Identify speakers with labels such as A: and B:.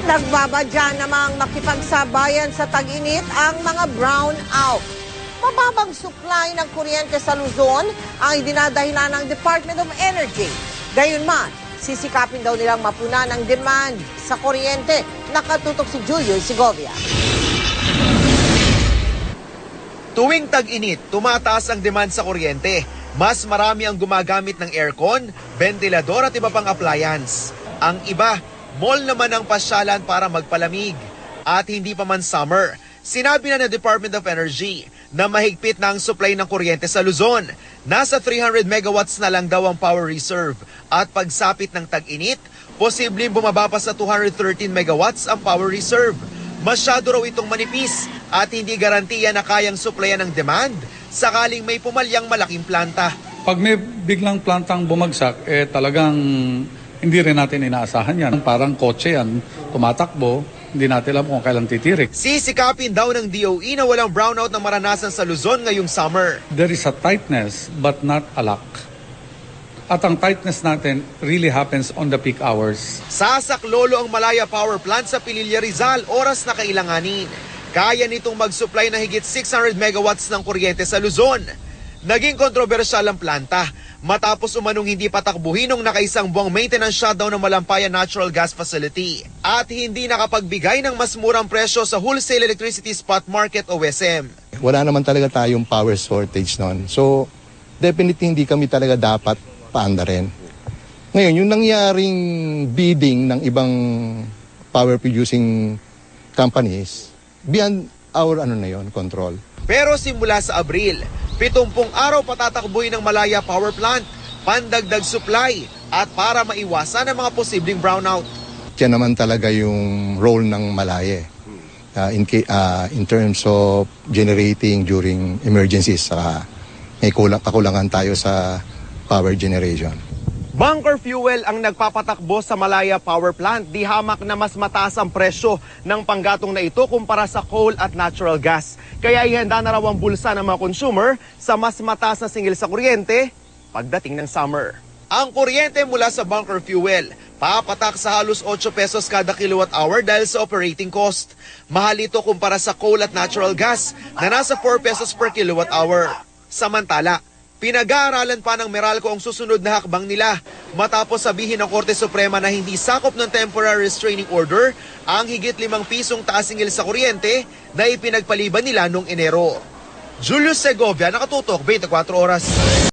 A: Nagbabadya namang makipagsabayan sa tag-init ang mga brownout. Mababang supply ng kuryente sa Luzon ang idinadahilan ng Department of Energy. Gayunman, sisikapin daw nilang mapunan ang demand sa kuryente. Nakatutok si Julio Segovia.
B: Tuwing tag-init, tumataas ang demand sa kuryente. Mas marami ang gumagamit ng aircon, ventilador at iba pang appliance. Ang iba, mall naman ang pasyalan para magpalamig. At hindi pa man summer, sinabi na ng Department of Energy na mahigpit na ang supply ng kuryente sa Luzon. Nasa 300 megawatts na lang daw ang power reserve. At pagsapit ng tag-init, posibleng bumaba pa sa 213 megawatts ang power reserve. Masyado raw itong manipis at hindi garantiya na kayang supplyan ng demand sakaling may pumalyang malaking planta.
C: Pag may biglang plantang bumagsak, talagang hindi rin natin inaasahan yan. Parang kotse yan, tumatakbo, hindi natin alam kung kailan titirik.
B: Sisikapin daw ng DOE na walang brownout na maranasan sa Luzon ngayong summer.
C: There is a tightness but not a lack. At ang tightness natin really happens on the peak hours.
B: Sasaklolo ang Malaya Power Plant sa Pililla Rizal, oras na kailanganin. Kaya nitong mag-supply na higit 600 megawatts ng kuryente sa Luzon. Naging kontrobersyal ang planta matapos umanong hindi patakbuhin nung nakaisang buwang maintenance shutdown ng Malampaya Natural Gas Facility at hindi nakapagbigay ng mas murang presyo sa Wholesale Electricity Spot Market o WESM.
D: Wala naman talaga tayong power shortage noon. So, definitely hindi kami talaga dapat paandarin. Ngayon, yung nangyaring bidding ng ibang power producing companies, beyond our control.
B: Pero simula sa Abril, 70 araw patatakbuhin ng Malaya Power Plant, pandagdag supply at para maiwasan ang mga posibleng brownout.
D: Yan naman talaga yung role ng Malaya in terms of generating during emergencies. May kakulangan tayo sa power generation.
B: Bunker fuel ang nagpapatakbo sa Malaya Power Plant. Di hamak na mas mataas ang presyo ng panggatong na ito kumpara sa coal at natural gas. Kaya ihanda na raw ang bulsa ng mga consumer sa mas mataas na singil sa kuryente pagdating ng summer. Ang kuryente mula sa bunker fuel, papatak sa halos 8 pesos kada kilowatt hour dahil sa operating cost. Mahal ito kumpara sa coal at natural gas na nasa 4 pesos per kilowatt hour. Samantala, pinag-aaralan pa ng Meralco ang susunod na hakbang nila matapos sabihin ng Korte Suprema na hindi sakop ng temporary restraining order ang higit 5 pisong taas-singil sa kuryente na ipinagpaliban nila noong Enero. Julio Segovia, nakatutok, 24 oras.